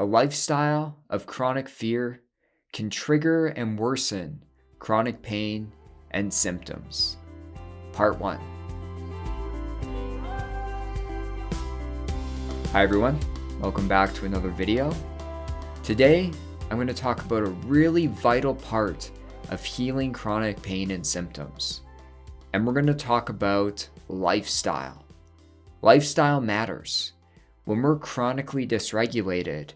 A lifestyle of chronic fear can trigger and worsen chronic pain and symptoms. Part 1. Hi everyone, welcome back to another video. Today, I'm going to talk about a really vital part of healing chronic pain and symptoms. And we're going to talk about lifestyle. Lifestyle matters. When we're chronically dysregulated,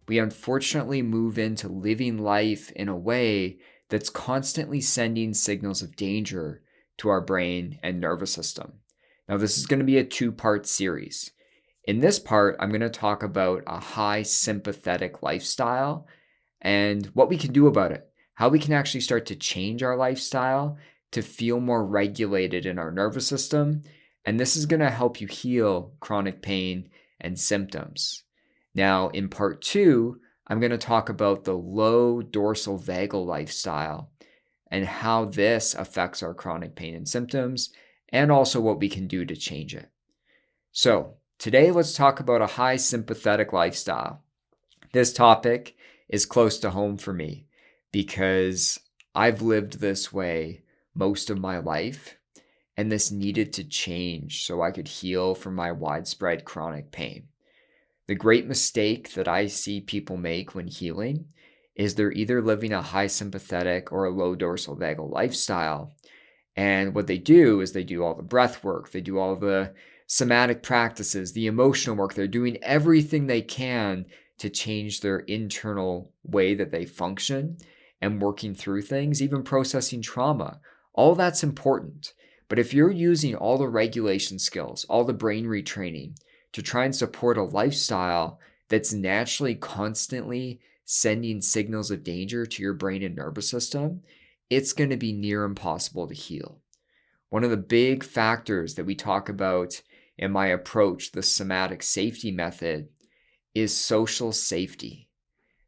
we unfortunately move into living life in a way that's constantly sending signals of danger to our brain and nervous system. Now, this is going to be a two-part series. In this part, I'm going to talk about a high sympathetic lifestyle and what we can do about it, how we can actually start to change our lifestyle to feel more regulated in our nervous system. And this is going to help you heal chronic pain and symptoms. Now, in part 2, I'm going to talk about the low dorsal vagal lifestyle and how this affects our chronic pain and symptoms, and also what we can do to change it. So, today let's talk about a high sympathetic lifestyle. This topic is close to home for me because I've lived this way most of my life, and this needed to change so I could heal from my widespread chronic pain. The great mistake that I see people make when healing is they're either living a high sympathetic or a low dorsal vagal lifestyle. And what they do is they do all the breath work, they do all the somatic practices, the emotional work. They're doing everything they can to change their internal way that they function and working through things, even processing trauma. All that's important. But if you're using all the regulation skills, all the brain retraining to try and support a lifestyle that's naturally constantly sending signals of danger to your brain and nervous system, it's going to be near impossible to heal. One of the big factors that we talk about in my approach, the somatic safety method, is social safety.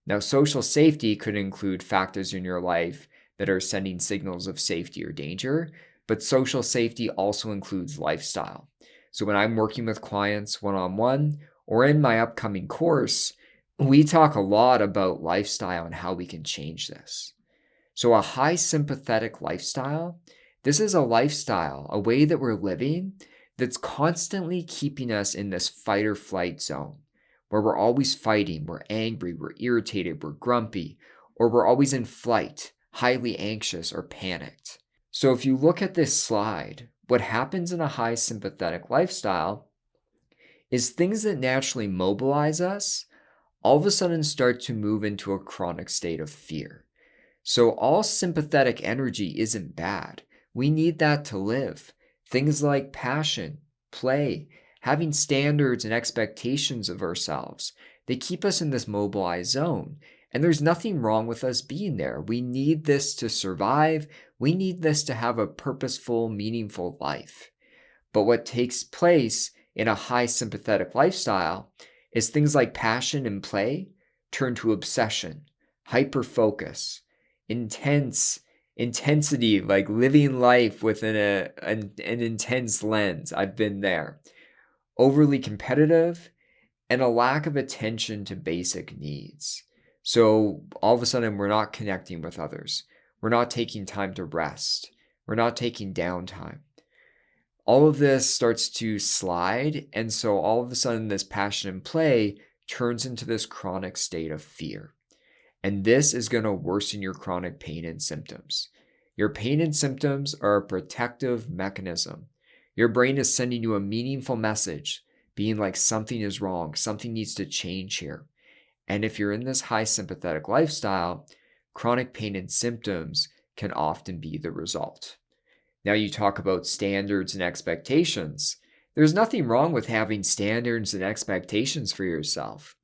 Now, social safety could include factors in your life that are sending signals of safety or danger, but social safety also includes lifestyle. So when I'm working with clients one-on-one or in my upcoming course, we talk a lot about lifestyle and how we can change this. So a high sympathetic lifestyle, this is a lifestyle, a way that we're living that's constantly keeping us in this fight or flight zone where we're always fighting, we're angry, we're irritated, we're grumpy, or we're always in flight, highly anxious or panicked. So if you look at this slide, what happens in a high sympathetic lifestyle is things that naturally mobilize us all of a sudden start to move into a chronic state of fear. So all sympathetic energy isn't bad. We need that to live. Things like passion, play, having standards and expectations of ourselves, they keep us in this mobilized zone. And there's nothing wrong with us being there. We need this to survive. We need this to have a purposeful, meaningful life. But what takes place in a high sympathetic lifestyle is things like passion and play turn to obsession, hyper-focus, intensity, like living life within an intense lens. I've been there. Overly competitive, and a lack of attention to basic needs. So all of a sudden, we're not connecting with others. We're not taking time to rest. We're not taking downtime. All of this starts to slide. And so all of a sudden, this passion and play turns into this chronic state of fear. And this is going to worsen your chronic pain and symptoms. Your pain and symptoms are a protective mechanism. Your brain is sending you a meaningful message, being like something is wrong, something needs to change here. And if you're in this high sympathetic lifestyle, chronic pain and symptoms can often be the result. Now you talk about standards and expectations. There's nothing wrong with having standards and expectations for yourself.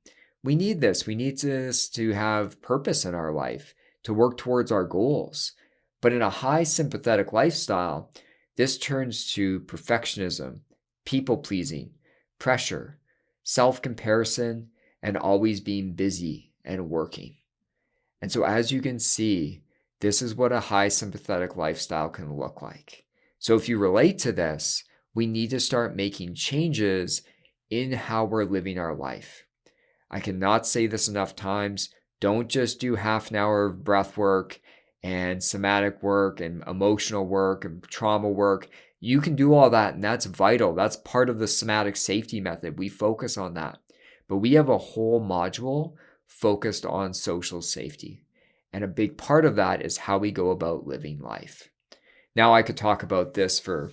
We need this. We need this to have purpose in our life, to work towards our goals. But in a high sympathetic lifestyle, this turns to perfectionism, people-pleasing, pressure, self-comparison, and always being busy and working. And so as you can see, this is what a high sympathetic lifestyle can look like. So if you relate to this, we need to start making changes in how we're living our life. I cannot say this enough times. Don't just do half an hour of breath work and somatic work and emotional work and trauma work. You can do all that, and that's vital. That's part of the somatic safety method. We focus on that. But we have a whole module focused on social safety. And a big part of that is how we go about living life. Now, I could talk about this for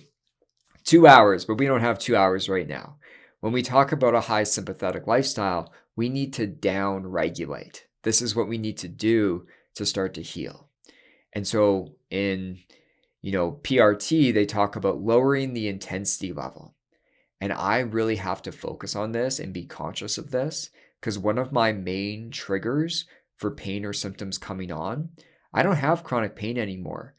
2 hours, but we don't have 2 hours right now. When we talk about a high sympathetic lifestyle, we need to down regulate. This is what we need to do to start to heal. And so in, PRT, they talk about lowering the intensity level. And I really have to focus on this and be conscious of this, because one of my main triggers for pain or symptoms coming on, I don't have chronic pain anymore.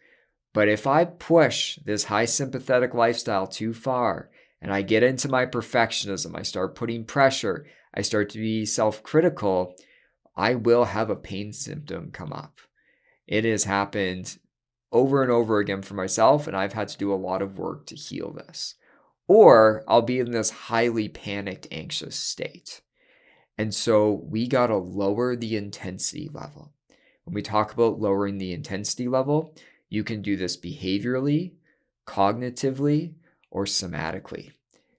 But if I push this high sympathetic lifestyle too far and I get into my perfectionism, I start putting pressure, I start to be self-critical, I will have a pain symptom come up. It has happened over and over again for myself, and I've had to do a lot of work to heal this. Or I'll be in this highly panicked, anxious state. And so we got to lower the intensity level. When we talk about lowering the intensity level, you can do this behaviorally, cognitively, or somatically.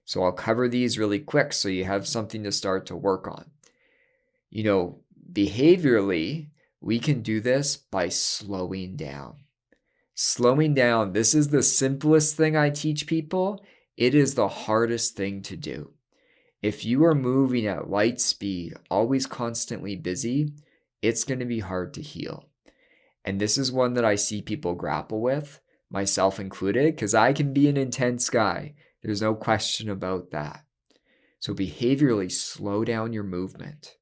So I'll cover these really quick so you have something to start to work on. Behaviorally, we can do this by slowing down. Slowing down, this is the simplest thing I teach people. It is the hardest thing to do. If you are moving at light speed, always constantly busy, it's going to be hard to heal. And this is one that I see people grapple with, myself included, because I can be an intense guy. There's no question about that. So behaviorally, slow down your movement.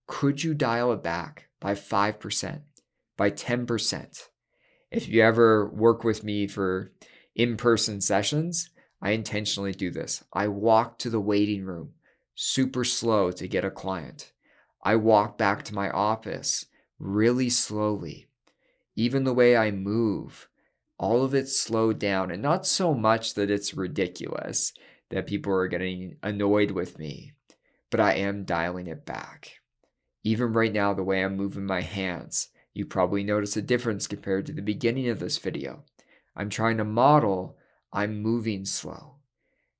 Could you dial it back by 5%, by 10%? If you ever work with me for in-person sessions, I intentionally do this. I walk to the waiting room super slow to get a client. I walk back to my office really slowly. Even the way I move, all of it slowed down, and not so much that it's ridiculous that people are getting annoyed with me, but I am dialing it back. Even right now, the way I'm moving my hands, you probably notice a difference compared to the beginning of this video. I'm trying to model, I'm moving slow.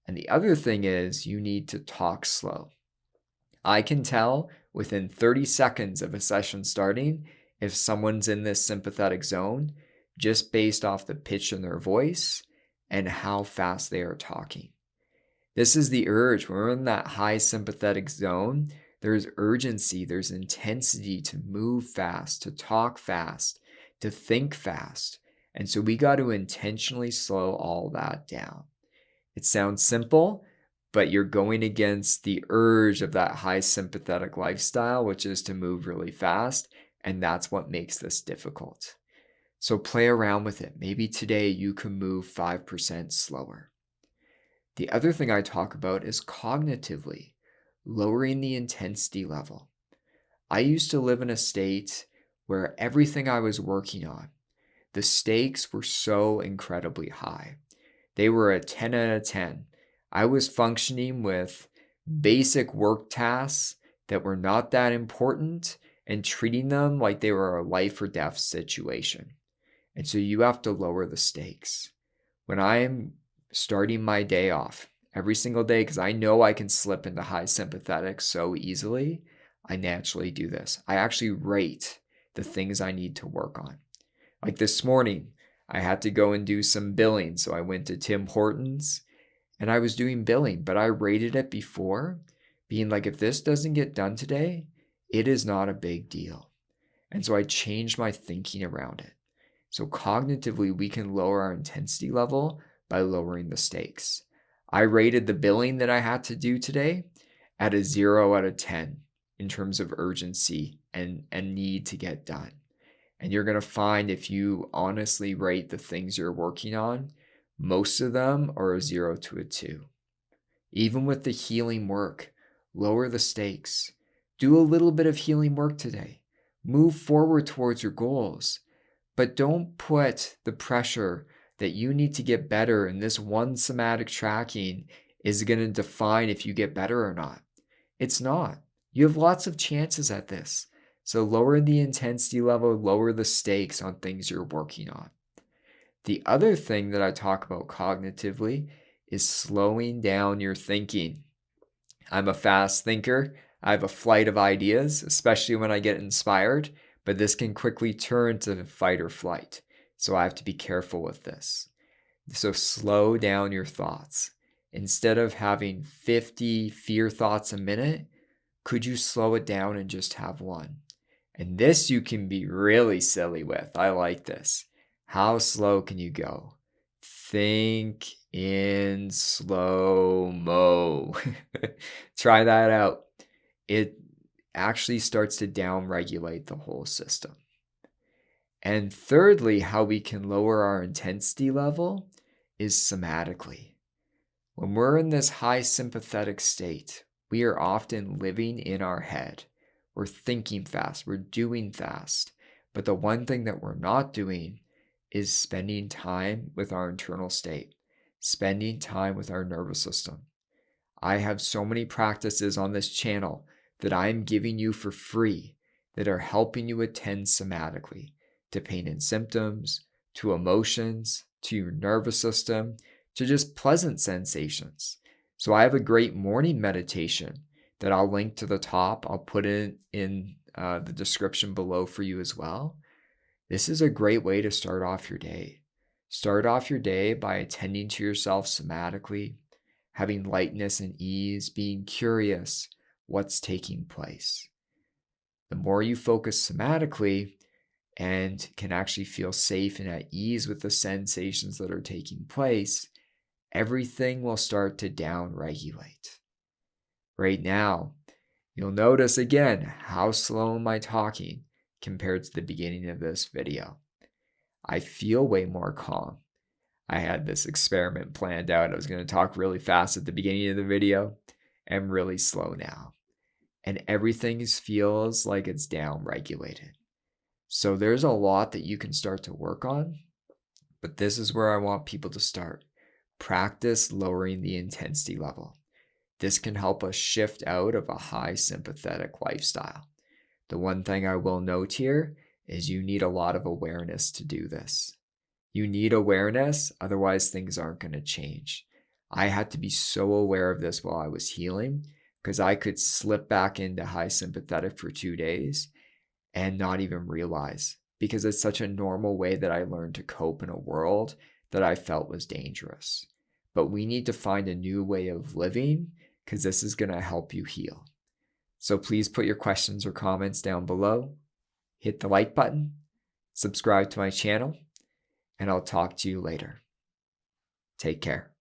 And the other thing is you need to talk slow. I can tell within 30 seconds of a session starting if someone's in this sympathetic zone just based off the pitch in their voice and how fast they are talking. This is the urge. When we're in that high sympathetic zone, there's urgency, there's intensity to move fast, to talk fast, to think fast. And so we got to intentionally slow all that down. It sounds simple, but you're going against the urge of that high sympathetic lifestyle, which is to move really fast. And that's what makes this difficult. So play around with it. Maybe today you can move 5% slower. The other thing I talk about is cognitively, lowering the intensity level. I used to live in a state where everything I was working on, the stakes were so incredibly high. They were a 10 out of 10. I was functioning with basic work tasks that were not that important and treating them like they were a life or death situation. And so you have to lower the stakes. When I'm starting my day off every single day, because I know I can slip into high sympathetic so easily, I naturally do this. I actually rate the things I need to work on. Like this morning, I had to go and do some billing. So I went to Tim Hortons and I was doing billing, but I rated it before, being like, if this doesn't get done today, it is not a big deal. And so I changed my thinking around it. So cognitively, we can lower our intensity level by lowering the stakes. I rated the billing that I had to do today at a 0 out of 10 in terms of urgency and need to get done. And you're going to find if you honestly rate the things you're working on, most of them are a 0 to a 2. Even with the healing work, lower the stakes. Do a little bit of healing work today. Move forward towards your goals. But don't put the pressure that you need to get better and this one somatic tracking is going to define if you get better or not. It's not. You have lots of chances at this. So lower the intensity level, lower the stakes on things you're working on. The other thing that I talk about cognitively is slowing down your thinking. I'm a fast thinker. I have a flight of ideas, especially when I get inspired, but this can quickly turn to fight or flight. So I have to be careful with this. So slow down your thoughts. Instead of having 50 fear thoughts a minute, could you slow it down and just have one? And this you can be really silly with. I like this. How slow can you go? Think in slow-mo. Try that out. It actually starts to downregulate the whole system. And thirdly, how we can lower our intensity level is somatically. When we're in this high sympathetic state, we are often living in our head. We're thinking fast, we're doing fast. But the one thing that we're not doing is spending time with our internal state, spending time with our nervous system. I have so many practices on this channel that I'm giving you for free that are helping you attend somatically to pain and symptoms, to emotions, to your nervous system, to just pleasant sensations. So I have a great morning meditation that I'll link to the top. I'll put it in the description below for you as well. This is a great way to start off your day. Start off your day by attending to yourself somatically, having lightness and ease, being curious what's taking place. The more you focus somatically and can actually feel safe and at ease with the sensations that are taking place, everything will start to down-regulate. Right now, you'll notice again how slow am I talking compared to the beginning of this video. I feel way more calm. I had this experiment planned out. I was going to talk really fast at the beginning of the video and really slow now. And everything feels like it's down-regulated. So there's a lot that you can start to work on, but this is where I want people to start. Practice lowering the intensity level. This can help us shift out of a high sympathetic lifestyle. The one thing I will note here is you need a lot of awareness to do this. You need awareness, otherwise things aren't going to change. I had to be so aware of this while I was healing because I could slip back into high sympathetic for 2 days and not even realize, because it's such a normal way that I learned to cope in a world that I felt was dangerous. But we need to find a new way of living because this is going to help you heal. So please put your questions or comments down below. Hit the like button, subscribe to my channel, and I'll talk to you later. Take care.